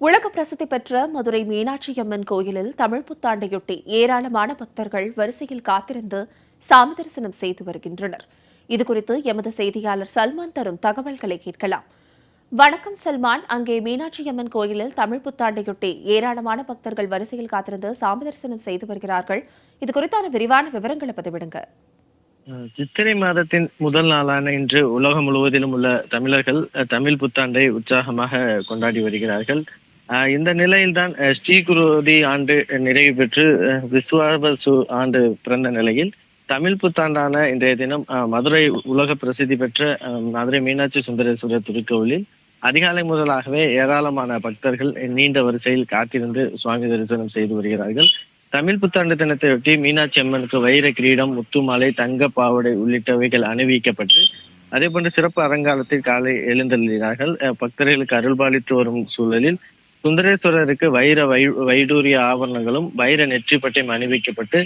உலக பிரசித்தி பெற்ற மதுரை மீனாட்சி அம்மன் கோயிலில் தமிழ் புத்தாண்டையொட்டி ஏராளமான பக்தர்கள் வரிசையில் காத்திருந்து சாமி தரிசனம் செய்து வருகின்றனர். இதுகுறித்து எமது செய்தியாளர் சல்மான் தரும் தகவல்களை கேட்கலாம். வணக்கம் சல்மான், அங்கே மீனாட்சி அம்மன் கோயிலில் தமிழ் புத்தாண்டையொட்டி ஏராளமான பக்தர்கள் வரிசையில் காத்திருந்து சாமி தரிசனம் செய்து வருகிறார்கள். இதுகுறித்தான விரிவான விவரங்களை பதிவிடுங்க. சித்திரை மாதத்தின் முதல் நாளான இன்று உலகம் முழுவதிலும் உள்ள தமிழர்கள் தமிழ் புத்தாண்டை உற்சாகமாக கொண்டாடி வருகிறார்கள். இந்த நிலையில்தான் ஸ்ரீகுருதி ஆண்டு நிறைவு பெற்று விஸ்வாவசு ஆண்டு பிறந்த நிலையில் தமிழ் புத்தாண்டான இன்றைய தினம் மதுரை உலக பிரசித்தி பெற்ற மதுரை மீனாட்சி சுந்தரேஸ்வரர் திருக்கோவிலில் அதிகாலை முதலாகவே ஏராளமான பக்தர்கள் நீண்ட வரிசையில் காத்திருந்து சுவாமி தரிசனம் செய்து வருகிறார்கள். தமிழ் புத்தாண்டு தினத்தையொட்டி மீனாட்சி அம்மனுக்கு வைர கிரீடம், முத்துமாலை, தங்க பாவடை உள்ளிட்டவைகள் அணிவிக்கப்பட்டு அதே போன்று சிறப்பு அலங்காரத்தில் காலை எழுந்தள்ளினார்கள். பக்தர்களுக்கு அருள்பாலித்து வரும் சூழலில் சுந்தரேஸ்வரருக்கு வைடூரிய ஆபரணங்களும் வைர நெற்றிப்பட்டையும் அணிவிக்கப்பட்டு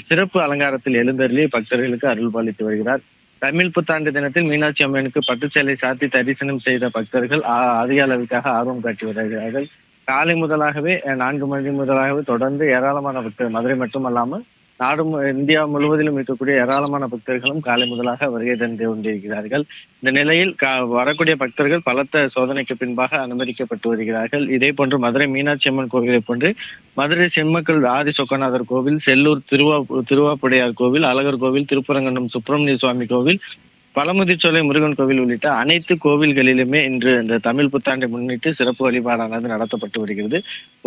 சிறப்பு அலங்காரத்தில் எழுந்தருளி பக்தர்களுக்கு அருள்பாலித்து வருகிறார். தமிழ் புத்தாண்டு தினத்தில் மீனாட்சி அம்மனுக்கு பட்டுச்சேலை சாத்தி தரிசனம் செய்த பக்தர்கள் அதிக அளவுக்காக ஆர்வம் காட்டி வருகிறார்கள். காலை முதலாகவே 4 மணி முதலாகவே தொடர்ந்து ஏராளமான பக்தர்கள், மதுரை மட்டுமல்லாமல் இந்தியா முழுவதிலும் இருக்கக்கூடிய ஏராளமான பக்தர்களும் காலை முதலாக வருகை தந்து கொண்டிருக்கிறார்கள். இந்த நிலையில் வரக்கூடிய பக்தர்கள் பலத்த சோதனைக்கு பின்பாக அனுமதிக்கப்பட்டு வருகிறார்கள். இதே போன்று மதுரை மீனாட்சி அம்மன் கோவிலை போன்று மதுரை செம்மக்கள் ஆதி சொக்கநாதர் கோவில், செல்லூர் திருவாப்புடையார் கோவில், அழகர் கோவில், திருப்பரங்குன்றம் சுப்பிரமணிய சுவாமி கோவில், பழமுதிர்ச்சோலை முருகன் கோவில் உள்ளிட்ட அனைத்து கோவில்களிலுமே இன்று இந்த தமிழ் புத்தாண்டை முன்னிட்டு சிறப்பு வழிபாடானது நடத்தப்பட்டு வருகிறது.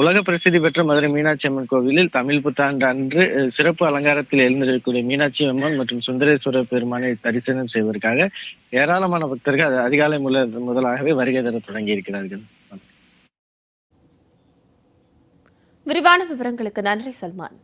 உலக பிரசித்தி பெற்ற மதுரை மீனாட்சி அம்மன் கோவிலில் தமிழ் புத்தாண்டு அன்று சிறப்பு அலங்காரத்தில் எழுந்திருக்கக்கூடிய மீனாட்சி அம்மன் மற்றும் சுந்தரேஸ்வரர் பெருமானை தரிசனம் செய்வதற்காக ஏராளமான பக்தர்கள் அதிகாலை முதலாகவே வருகை தர தொடங்கி இருக்கிறார்கள். விரிவான விவரங்களுக்கு நன்றி சல்மான்.